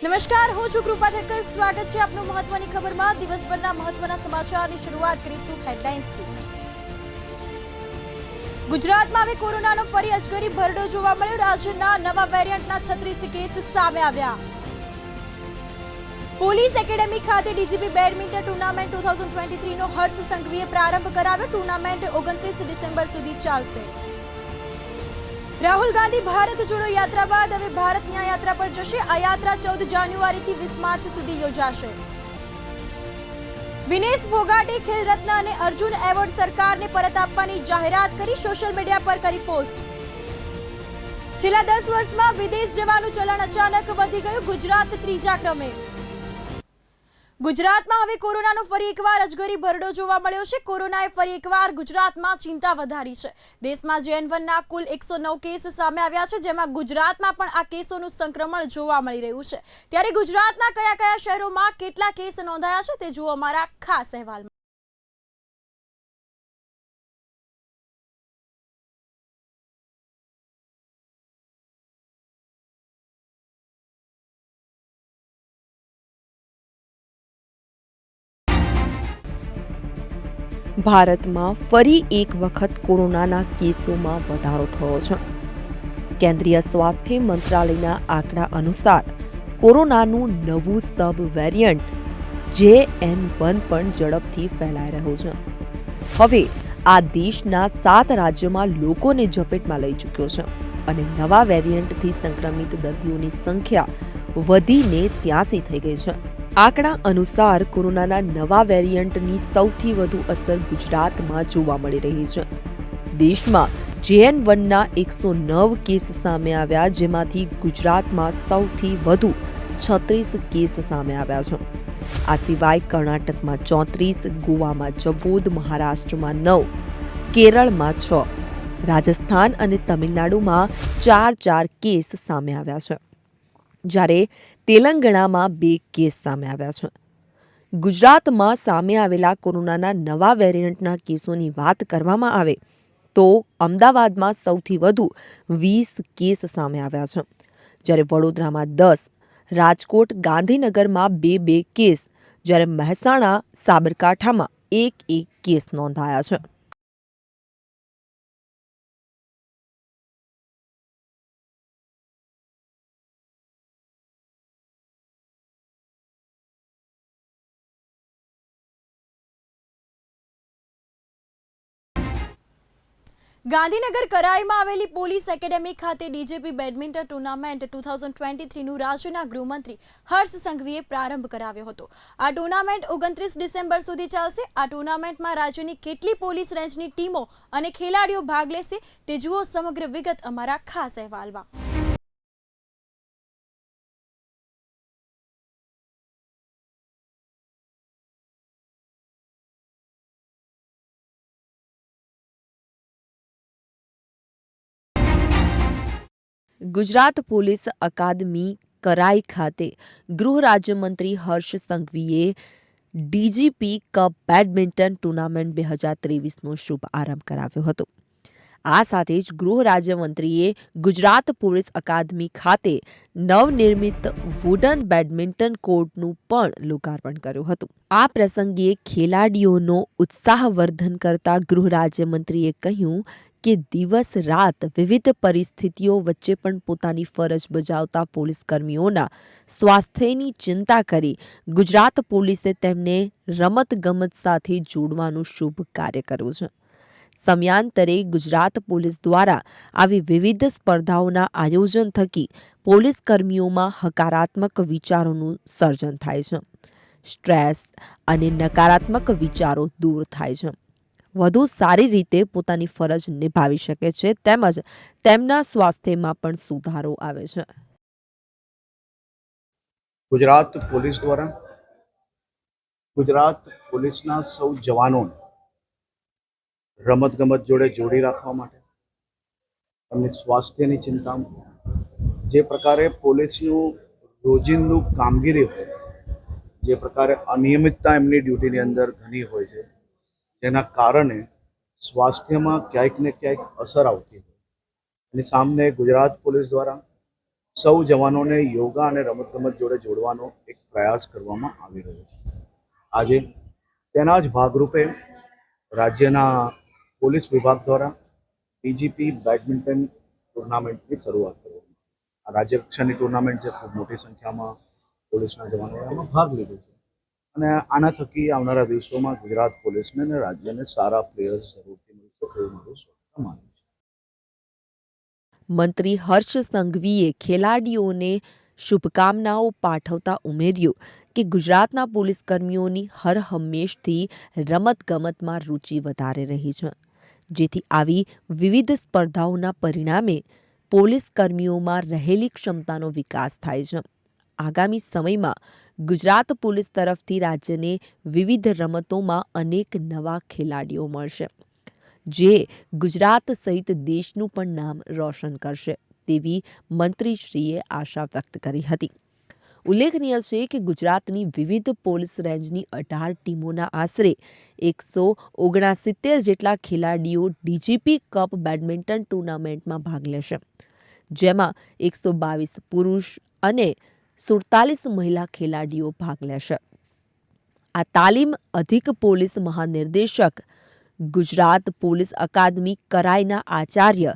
નમસ્કાર, હું છું કૃપા ઠક્કર. સ્વાગત છે આપનું મહત્વની ખબરમાં. દિવસભરના મહત્વના સમાચારની શરૂઆત કરીશું હેડલાઇન્સથી. ગુજરાતમાં હવે કોરોનાનો ફરી અજગરી ભરડો જોવા મળ્યો. રાજ્યના નવા વેરિયન્ટના 36 કેસ સામે આવ્યા. પોલીસ એકેડેમી ખાતે ડીજીપી બેડમિન્ટન ટુર્નામેન્ટ 2023નો હર્ષ સંઘવીએ પ્રારંભ કરાવ્યો. ટુર્નામેન્ટ 29 ડિસેમ્બર સુધી ચાલશે. રાહુલ ગાંધી ભારત જોડો યાત્રા બાદ હવે ભારત ન્યાય યાત્રા પર જશે. આ યાત્રા 14 જાન્યુઆરીથી 20 માર્ચ સુધી યોજાશે. વિનેશ ફોગાટે ખેલ રત્ન અને અર્જુન એવોર્ડ સરકારને પરત આપવાની જાહેરાત કરી. સોશિયલ મીડિયા પર કરી પોસ્ટ. છેલ્લા 10 વર્ષમાં વિદેશ જવાનું ચલણ અચાનક વધી ગયું. ગુજરાત ત્રીજા ક્રમે. ગુજરાતમાં હવે કોરોનાનો ફરી એકવાર અજગરી ભરડો જોવા મળ્યો છે. કોરોનાએ ફરી એકવાર ગુજરાતમાં ચિંતા વધારી છે. દેશમાં JN1ના કુલ 109 કેસ સામે આવ્યા છે, જેમાં ગુજરાતમાં પણ આ કેસોનું સંક્રમણ જોવા મળી રહ્યું છે. ત્યારે ગુજરાતના કયા કયા શહેરોમાં કેટલા કેસ નોંધાયા છે તે જુઓ અમારા ખાસ અહેવાલમાં. ભારતમાં ફરી એક વખત કોરોનાના કેસોમાં વધારો થયો છે. કેન્દ્રીય સ્વાસ્થ્ય મંત્રાલયના આંકડા અનુસાર કોરોનાનું નવું સબ વેરિયન્ટ JN1 પણ ઝડપથી ફેલાઈ રહ્યું છે. હવે આ દેશના 7 રાજ્યોમાં લોકોને ઝપેટમાં લઈ ચૂક્યો છે અને નવા વેરિયન્ટથી સંક્રમિત દર્દીઓની સંખ્યા વધીને 83 થઈ ગઈ છે. આંકડા અનુસાર કોરોનાના નવા વેરિયન્ટની સૌથી વધુ અસર ગુજરાતમાં જોવા મળી રહી છે. દેશમાં JN1ના 109 કેસ સામે આવ્યા, જેમાંથી ગુજરાતમાં સૌથી વધુ 36 કેસ સામે આવ્યા છે. આ સિવાય કર્ણાટકમાં 34, ગોવામાં 14, મહારાષ્ટ્રમાં 9, કેરળમાં 6, રાજસ્થાન અને તમિલનાડુમાં 4 કેસ સામે આવ્યા છે, જ્યારે તેલંગાણામાં 2 કેસ સામે આવ્યા છે. ગુજરાતમાં સામે આવેલા કોરોનાના નવા વેરિયન્ટના કેસોની વાત કરવામાં આવે તો અમદાવાદમાં સૌથી વધુ 20 કેસ સામે આવ્યા છે, જ્યારે વડોદરામાં 10, રાજકોટ, ગાંધીનગરમાં 2 કેસ, જ્યારે મહેસાણા, સાબરકાંઠામાં 1 કેસ નોંધાયા છે. ગાંધીનગર કરાઈમાં આવેલી પોલીસ એકેડેમી ખાતે ડીજીપી બેડમિન્ટન ટુર્નામેન્ટ 2023નું રાજ્યના ગૃહમંત્રી હર્ષ સંઘવીએ પ્રારંભ કરાવ્યો હતો. આ ટુર્નામેન્ટ 29 ડિસેમ્બર સુધી ચાલશે. આ ટુર્નામેન્ટમાં રાજ્યની કેટલી પોલીસ રેન્જની ટીમો અને ખેલાડીઓ ભાગ લેશે તે જુઓ સમગ્ર વિગત અમારા ખાસ અહેવાલમાં. ગુજરાત પોલીસ અકાદમી કરાઈ ખાતે ગૃહ રાજ્યમંત્રી હર્ષ સંઘવીએ ડીજીપી કપ બેડમિન્ટન ટુર્નામેન્ટ 2023નો શુભ આરંભ કરાવ્યો હતો. આ સાથે જ ગૃહ રાજ્યમંત્રીએ ગુજરાત પોલીસ અકાદમી ખાતે નવનિર્મિત વુડન બેડમિન્ટન કોર્ટનું પણ લોકાર્પણ કર્યું હતું. આ પ્રસંગે ખેલાડીઓનો ઉત્સાહવર્ધન કરતા ગૃહ રાજ્યમંત્રીએ કહ્યું કે દિવસ રાત વિવિધ પરિસ્થિતિઓ વચ્ચે પણ પોતાની ફરજ બજાવતા પોલીસ કર્મીઓના સ્વાસ્થ્યની ચિંતા કરી ગુજરાત પોલીસે તેમને રમતગમત સાથે જોડવાનું શુભ કાર્ય કર્યું છે. સમયાંતરે ગુજરાત પોલીસ દ્વારા આવી વિવિધ સ્પર્ધાઓના આયોજન થકી પોલીસ કર્મીઓમાં હકારાત્મક વિચારોનું સર્જન થાય છે. સ્ટ્રેસ અને નકારાત્મક વિચારો દૂર થાય છે, વધુ સારી રીતે પોતાની ફરજ નિભાવી શકે છે, તેમજ તેમના સ્વાસ્થ્યમાં પણ સુધારો આવે છે. ગુજરાત પોલીસ દ્વારા ગુજરાત પોલીસના સૌ જવાનોને રમતગમત જોડે જોડી રાખવા માટે એમની સ્વાસ્થ્યની ચિંતામાં જે પ્રકારે પોલીસનું રોજિંદુ કામગીરી હોય, જે પ્રકારે અનિયમિતતા એમની ડ્યુટીની અંદર ઘણી હોય છે, જેના કારણે સ્વાસ્થ્યમાં ક્યાંક ને ક્યાંક અસર આવતી હોય, એની સામે ગુજરાત પોલીસ દ્વારા સૌ જવાનોને યોગા અને રમતગમત જોડે જોડવાનો એક પ્રયાસ કરવામાં આવી રહ્યો છે. આજે તેના જ ભાગરૂપે રાજ્યના પોલીસ વિભાગ દ્વારા ડીજીપી બેડમિન્ટન ટુર્નામેન્ટની શરૂઆત કરવામાં. આ રાજ્ય કક્ષાની ટુર્નામેન્ટ છે. ખૂબ મોટી સંખ્યામાં પોલીસના જવાનોએ આમાં ભાગ લીધો છે અને આના થકી આવનારા દિવસોમાં ગુજરાત પોલીસને અને રાજ્યને સારા પ્લેયર્સ જરૂરથી મળશે એવું મારું સ્પષ્ટ માનવું છે. મંત્રી હર્ષ સંઘવીએ ખેલાડીઓને શુભકામનાઓ પાઠવતા ઉમેર્યું કે ગુજરાતના પોલીસ કર્મીઓની હર હંમેશથી રમતગમતમાં રુચિ વધારે રહી છે, જેથી આવી વિવિધ સ્પર્ધાઓના પરિણામે પોલીસ કર્મીઓમાં રહેલી ક્ષમતાનો વિકાસ થાય છે. આગામી સમયમાં ગુજરાત પોલીસ તરફથી રાજ્યને વિવિધ રમતોમાં અનેક નવા ખેલાડીઓ મળશે, જે ગુજરાત સહિત દેશનું પણ નામ રોશન કરશે તેવી મંત્રીશ્રીએ આશા વ્યક્ત કરી હતી. ઉલ્લેખનીય છે કે ગુજરાતની વિવિધ પોલીસ રેન્જની 18 ટીમોના આશરે 169 જેટલા ખેલાડીઓ ડીજીપી કપ બેડમિન્ટન ટુર્નામેન્ટમાં ભાગ લેશે, જેમાં 122 પુરુષ અને 47 મહિલા ખેલાડીઓ ભાગ લેશે. આ તાલીમ અધિક પોલીસ મહાનિર્દેશક, ગુજરાત પોલીસ અકાદમી કરાઈના આચાર્ય,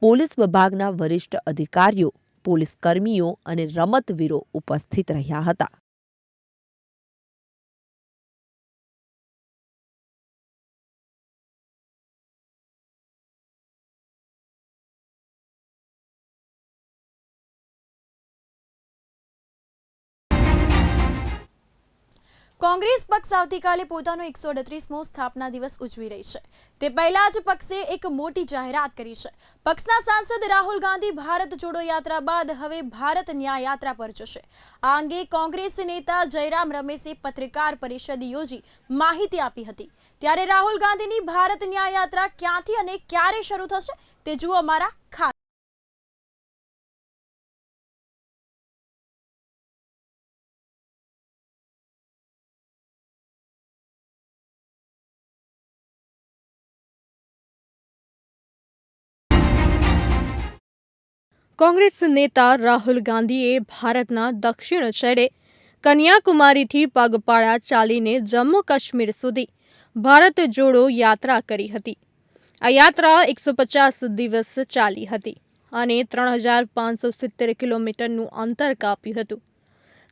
પોલીસ વિભાગના વરિષ્ઠ અધિકારીઓ, પોલીસ કર્મીઓ અને રમતવીરો ઉપસ્થિત રહ્યા હતા. કોંગ્રેસ પક્ષ આવતીકાલે પોતાનો 138મો સ્થાપના દિવસ ઉજવી રહી છે. તે પહેલા જ પક્ષે એક મોટી જાહેરાત કરી છે. પક્ષના સાંસદ રાહુલ ગાંધી ભારત જોડો યાત્રા બાદ હવે ભારત ન્યાય યાત્રા પર જશે. આ અંગે કોંગ્રેસ નેતા જયરામ રમેશે પત્રકાર પરિષદ યોજી માહિતી આપી હતી. ત્યારે રાહુલ ગાંધીની ભારત ન્યાય યાત્રા ક્યાંથી અને ક્યારે શરૂ થશે તે જુઓ અમારા ખાસ. કોંગ્રેસ નેતા રાહુલ ગાંધીએ ભારતના દક્ષિણ છેડે કન્યાકુમારીથી પગપાળા ચાલીને જમ્મુ કાશ્મીર સુધી ભારત જોડો યાત્રા કરી હતી. આ યાત્રા 150 દિવસ ચાલી હતી અને 3570 કિલોમીટરનું અંતર કાપ્યું હતું.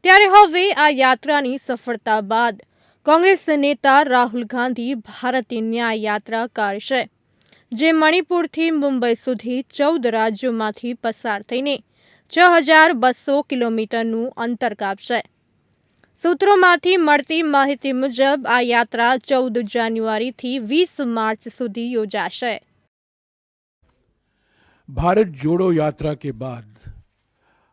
ત્યારે હવે આ યાત્રાની સફળતા બાદ કોંગ્રેસ નેતા રાહુલ ગાંધી ભારતીય ન્યાય યાત્રા કાઢશે, જે મણિપુરથી મુંબઈ સુધી 14 રાજ્યોમાંથી પસાર થઈને 6200 કિલોમીટરનું અંતર કાપશે. સૂત્રોમાંથી મળતી માહિતી મુજબ આ યાત્રા 14 જાન્યુઆરીથી 20 માર્ચ સુધી યોજાશે. भारत जोड़ो यात्रा के बाद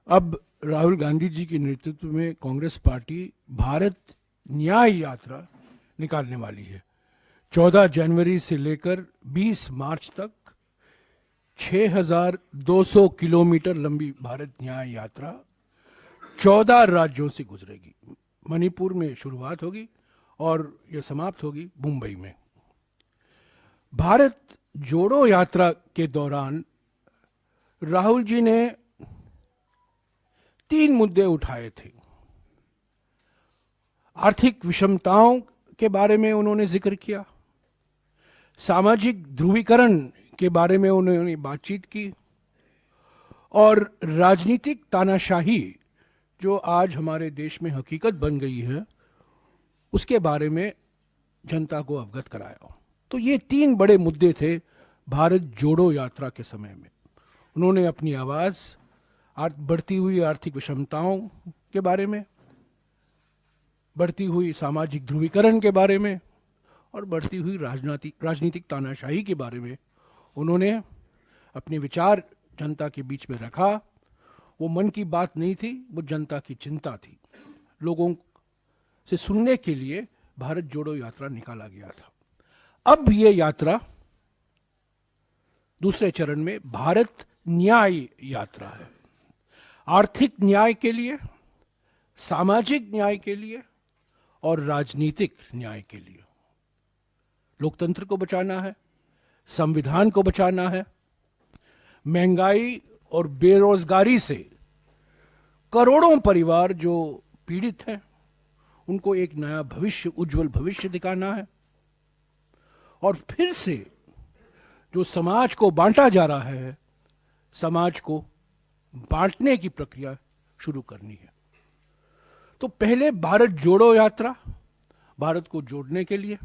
अब राहुल गांधी जी के नेतृत्व में कांग्रेस पार्टी भारत न्याय यात्रा निकालने वाली है. 14 जनवरी से लेकर 20 मार्च तक 6200 किलोमीटर लंबी भारत न्याय यात्रा 14 राज्यों से गुजरेगी. मणिपुर में शुरुआत होगी और यह समाप्त होगी मुंबई में. भारत जोड़ो यात्रा के दौरान राहुल जी ने 3 मुद्दे उठाए थे. आर्थिक विषमताओं के बारे में उन्होंने जिक्र किया, सामाजिक ध्रुवीकरण के बारे में उन्होंने बातचीत की और राजनीतिक तानाशाही जो आज हमारे देश में हकीकत बन गई है उसके बारे में जनता को अवगत कराया. तो ये 3 बड़े मुद्दे थे भारत जोड़ो यात्रा के समय में. उन्होंने अपनी आवाज बढ़ती हुई आर्थिक विषमताओं के बारे में, बढ़ती हुई सामाजिक ध्रुवीकरण के बारे में और बढ़ती हुई राजनीतिक तानाशाही के बारे में उन्होंने अपने विचार जनता के बीच में रखा. वो मन की बात नहीं थी, वो जनता की चिंता थी. लोगों से सुनने के लिए भारत जोड़ो यात्रा निकाला गया था. अब ये यात्रा दूसरे चरण में भारत न्याय यात्रा है. आर्थिक न्याय के लिए, सामाजिक न्याय के लिए और राजनीतिक न्याय के लिए. लोकतंत्र को बचाना है, संविधान को बचाना है, महंगाई और बेरोजगारी से करोड़ों परिवार जो पीड़ित हैं उनको एक नया भविष्य, उज्जवल भविष्य दिखाना है। और फिर से जो समाज को बांटा जा रहा है, समाज को बांटने की प्रक्रिया शुरू करनी है। तो पहले भारत जोड़ो यात्रा, भारत को जोड़ने के लिए,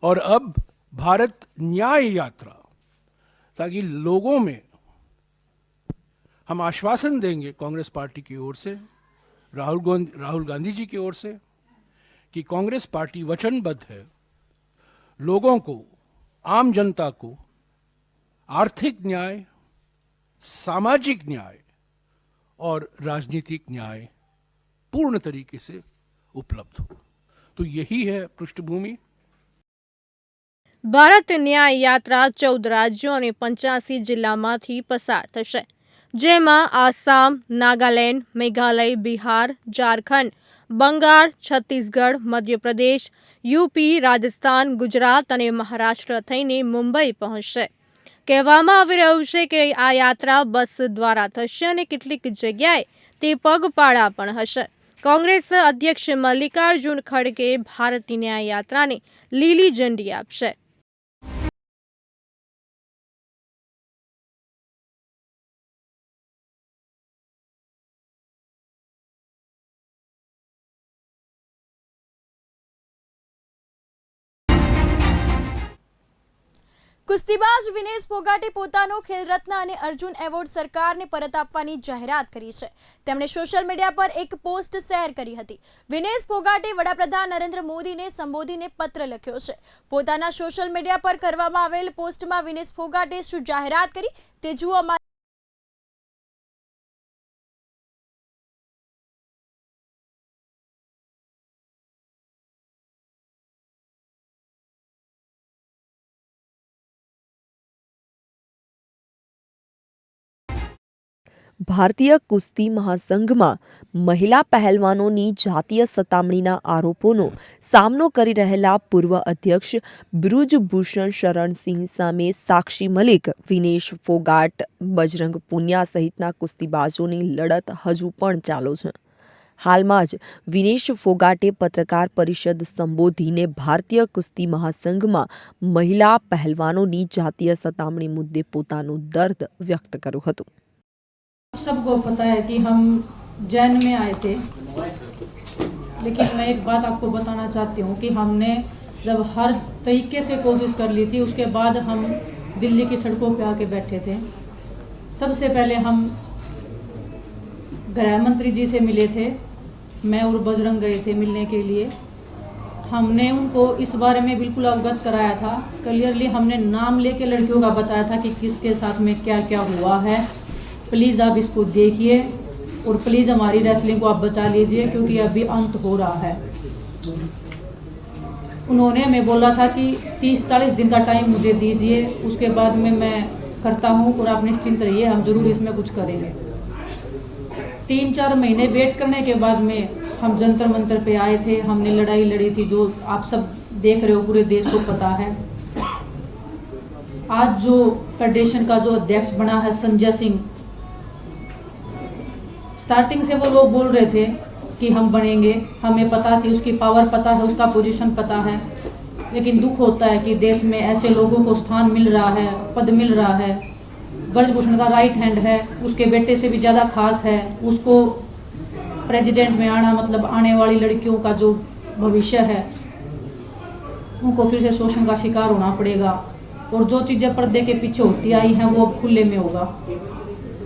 और अब भारत न्याय यात्रा, ताकि लोगों में हम आश्वासन देंगे कांग्रेस पार्टी की ओर से, राहुल गांधी जी की ओर से, कि कांग्रेस पार्टी वचनबद्ध है लोगों को, आम जनता को आर्थिक न्याय, सामाजिक न्याय और राजनीतिक न्याय पूर्ण तरीके से उपलब्ध हो। तो यही है पृष्ठभूमि। ભારત ન્યાય યાત્રા 14 રાજ્યો અને 85 જિલ્લામાંથી પસાર થશે, જેમાં આસામ, નાગાલેન્ડ, મેઘાલય, બિહાર, ઝારખંડ, બંગાળ, છત્તીસગઢ, મધ્યપ્રદેશ, યુપી, રાજસ્થાન, ગુજરાત અને મહારાષ્ટ્ર થઈને મુંબઈ પહોંચશે। કહેવામાં આવી રહ્યું છે કે આ યાત્રા બસ દ્વારા થશે અને કેટલીક જગ્યાએ તે પગપાળા પણ હશે। કોંગ્રેસ અધ્યક્ષ મલ્લિકાર્જુન ખડગે ભારત ન્યાય યાત્રાને લીલી ઝંડી આપશે। કુસ્તીબાજ વિનેશ ફોગાટે પોતાનો ખેલરત્ન અને અર્જુન એવોર્ડ સરકારને પરત આપવાની જાહેરાત કરી છે। તેમણે સોશિયલ મીડિયા પર એક પોસ્ટ શેર કરી હતી। વિનેશ ફોગાટે વડાપ્રધાન નરેન્દ્ર મોદીને સંબોધીને પત્ર લખ્યો છે। પોતાના સોશિયલ મીડિયા પર કરવામાં આવેલ પોસ્ટમાં વિનેશ ફોગાટે શું જાહેરાત કરી તે જુઓ। ભારતીય કુસ્તી મહાસંઘમાં મહિલા પહેલવાનોની જાતીય સતામણીના આરોપોનો સામનો કરી રહેલા પૂર્વ અધ્યક્ષ બ્રુજભૂષણ શરણસિંહ સામે સાક્ષી મલિક, વિનેશ ફોગાટ, બજરંગ પુનિયા સહિતના કુસ્તીબાજોની લડત હજુ પણ ચાલુ છે। હાલમાં જ વિનેશ ફોગાટે પત્રકાર પરિષદ સંબોધીને ભારતીય કુસ્તી મહાસંઘમાં મહિલા પહેલવાનોની જાતીય સતામણી મુદ્દે પોતાનું દર્દ વ્યક્ત કર્યું હતું। सबको पता है कि हम जैन में आए थे, लेकिन मैं एक बात आपको बताना चाहती हूँ कि हमने जब हर तरीके से कोशिश कर ली थी, उसके बाद हम दिल्ली की सड़कों पे आके बैठे थे। सबसे पहले हम गृह मंत्री जी से मिले थे, मैं और बजरंग गए थे मिलने के लिए। हमने उनको इस बारे में बिल्कुल अवगत कराया था, क्लियरली हमने नाम लेके लड़कियों का बताया था कि किसके साथ में क्या क्या हुआ है। प्लीज़ आप इसको देखिए और प्लीज़ हमारी रेसलिंग को आप बचा लीजिए, क्योंकि अभी अंत हो रहा है। उन्होंने हमें बोला था कि 30-40 दिन का टाइम मुझे दीजिए, उसके बाद में मैं करता हूँ और आप निश्चिंत रहिए, हम ज़रूर इसमें कुछ करेंगे। 3-4 महीने वेट करने के बाद में हम जंतर मंतर पे आए थे, हमने लड़ाई लड़ी थी, जो आप सब देख रहे हो, पूरे देश को पता है। आज जो फेडरेशन का जो अध्यक्ष बना है संजय सिंह, स्टार्टिंग से वो लोग बोल रहे थे कि हम बनेंगे, हमें पता थी, उसकी पावर पता है, उसका पोजीशन पता है, लेकिन दुख होता है कि देश में ऐसे लोगों को स्थान मिल रहा है, पद मिल रहा है। ब्रजभूषण का राइट हैंड है, उसके बेटे से भी ज़्यादा खास है, उसको प्रेसिडेंट में आना मतलब आने वाली लड़कियों का जो भविष्य है उनको फिर से शोषण का शिकार होना पड़ेगा, और जो चीज़ें पर्दे के पीछे होती आई हैं वो अब खुले में होगा।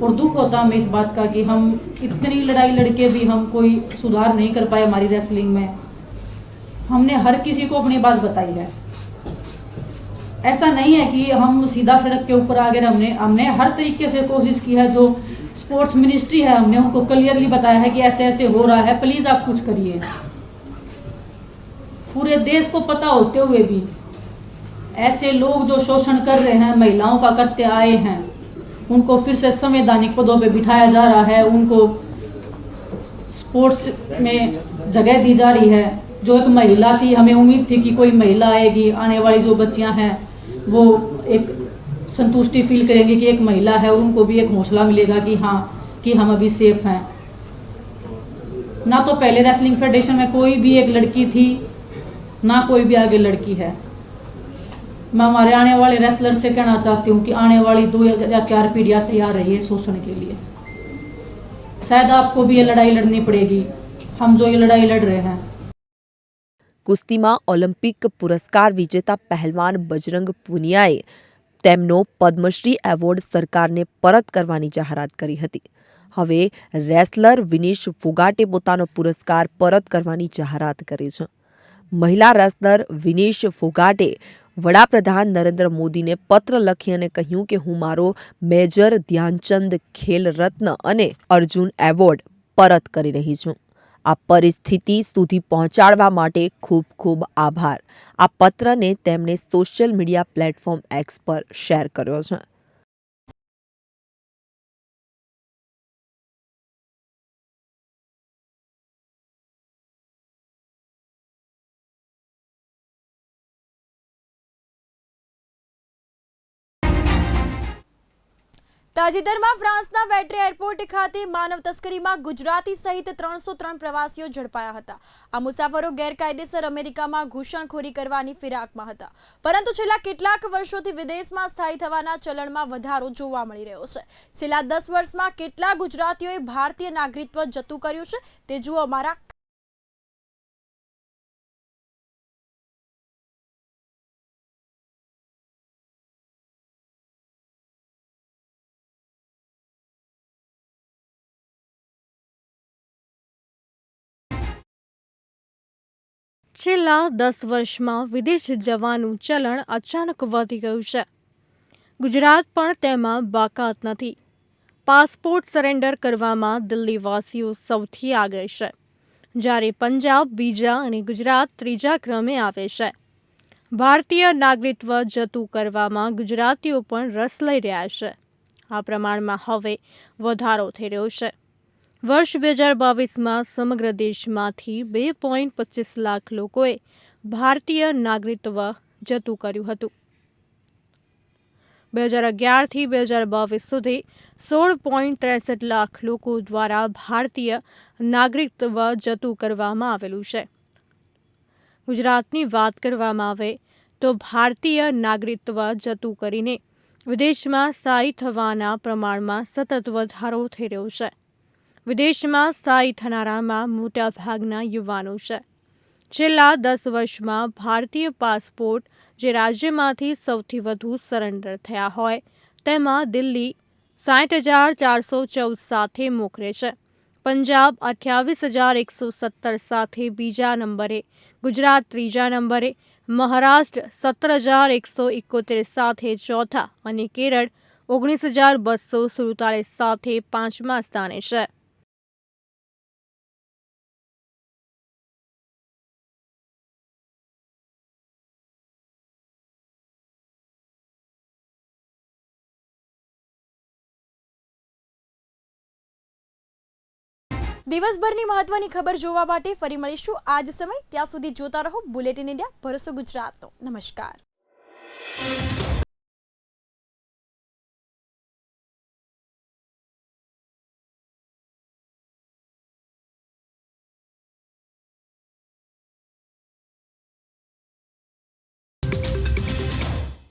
और दुख होता हमें इस बात का कि हम इतनी लड़ाई लड़के भी हम कोई सुधार नहीं कर पाए हमारी रेसलिंग में। हमने हर किसी को अपनी बात बताई है, ऐसा नहीं है कि हम सीधा सड़क के ऊपर आ गए। हमने हर तरीके से कोशिश की है। जो स्पोर्ट्स मिनिस्ट्री है हमने उनको क्लियरली बताया है कि ऐसे ऐसे हो रहा है, प्लीज़ आप कुछ करिए। पूरे देश को पता होते हुए भी ऐसे लोग जो शोषण कर रहे हैं, महिलाओं का करते आए हैं, उनको फिर से संवैधानिक पदों पे बिठाया जा रहा है, उनको स्पोर्ट्स में जगह दी जा रही है। जो एक महिला थी, हमें उम्मीद थी कि कोई महिला आएगी, आने वाली जो बच्चियां हैं वो एक संतुष्टि फील करेंगी कि एक महिला है, और उनको भी एक हौसला मिलेगा कि हाँ कि हम अभी सेफ हैं। ना तो पहले रेसलिंग फेडरेशन में कोई भी एक लड़की थी, ना कोई भी आगे लड़की है। मैं हमारे आने वाले रेसलर से कहना चाहती हूँ कि आने वाली 2 या 4 पीढ़ियाँ तैयार रहिए शोषण के लिए। शायद आपको भी ये लड़ाई लड़नी पड़ेगी, हम जो ये लड़ाई लड़ रहे हैं। કુસ્તીમાં ઓલિમ્પિક પુરસ્કાર વિજેતા પહેલવાન બજરંગ પુનિયાએ તેમનો પદ્મશ્રી એવોર્ડ સરકારને પરત કરવાની જાહેરાત કરી હતી. હવે રેસલર વિનેશ ફોગાટે પોતાનો પુરસ્કાર પરત કરવાની જાહેરાત કરી છે. મહિલા રેસલર વિનેશ ફોગાટે વડાપ્રધાન નરેન્દ્ર મોદીને પત્ર લખી અને કહ્યું કે હું મારો મેજર ધ્યાનચંદ ખેલ રત્ન અને અર્જુન એવોર્ડ પરત કરી રહી છું. આ પરિસ્થિતિ સુધી પહોંચાડવા માટે ખૂબ ખૂબ આભાર. આ પત્રને તેમણે સોશિયલ મીડિયા પ્લેટફોર્મ એક્સ પર શેર કર્યો છે. તાજેતરમાં ફ્રાન્સના વેટ્રે એરપોર્ટ ખાતે માનવ તસ્કરીમાં ગુજરાતી સહિત 303 પ્રવાસીઓ ઝડપાયા હતા. આ મુસાફરો ગેરકાયદેસર અમેરિકામાં ઘૂસણખોરી કરવાની ફિરાકમાં હતા, પરંતુ છેલ્લા કેટલાક વર્ષોથી વિદેશમાં સ્થાયી થવાના ચલણમાં વધારો જોવા મળી રહ્યો છે. છેલ્લા 10 વર્ષમાં કેટલા ગુજરાતીઓએ ભારતીય નાગરિકત્વ જતું કર્યું છે તે જુઓ અમારા છેલ્લા 10 વર્ષમાં વિદેશ જવાનું ચલણ અચાનક વધી ગયું છે. ગુજરાત પણ તેમાં બાકાત નથી. પાસપોર્ટ સરેન્ડર કરવામાં દિલ્હીવાસીઓ સૌથી આગળ છે, જ્યારે પંજાબ બીજા અને ગુજરાત ત્રીજા ક્રમે આવે છે. ભારતીય નાગરિકત્વ જતું કરવામાં ગુજરાતીઓ પણ રસ લઈ રહ્યા છે. આ પ્રમાણમાં હવે વધારો થઈ રહ્યો છે. વર્ષ 2022માં સમગ્ર દેશમાંથી 2.25 લાખ લોકોએ ભારતીય નાગરિકત્વ જતું કર્યું હતું. 2011થી 2022 સુધી 16.63 લાખ લોકો દ્વારા ભારતીય નાગરિકત્વ જતું કરવામાં આવેલું છે. ગુજરાતની વાત કરવામાં આવે તો ભારતીય નાગરિકત્વ જતું કરીને વિદેશમાં સ્થાયી થવાના પ્રમાણમાં સતત વધારો થઈ રહ્યો છે. વિદેશમાં સ્થાયી થનારામાં મોટાભાગના યુવાનો છે. છેલ્લા 10 વર્ષમાં ભારતીય પાસપોર્ટ જે રાજ્યમાંથી સૌથી વધુ સરેન્ડર થયા હોય તેમાં દિલ્હી 60,414 સાથે મોખરે છે. પંજાબ 28,117 સાથે બીજા નંબરે, ગુજરાત ત્રીજા નંબરે, મહારાષ્ટ્ર 17,171 સાથે ચોથા અને કેરળ 19,247 સાથે પાંચમા સ્થાને છે. દિવસભરની મહત્વની ખબર જોવા માટે ફરી મળીશું આજ સમય. ત્યાં સુધી જોતા રહો બુલેટિન ઇન્ડિયા, ભરોસો ગુજરાતનો. નમસ્કાર.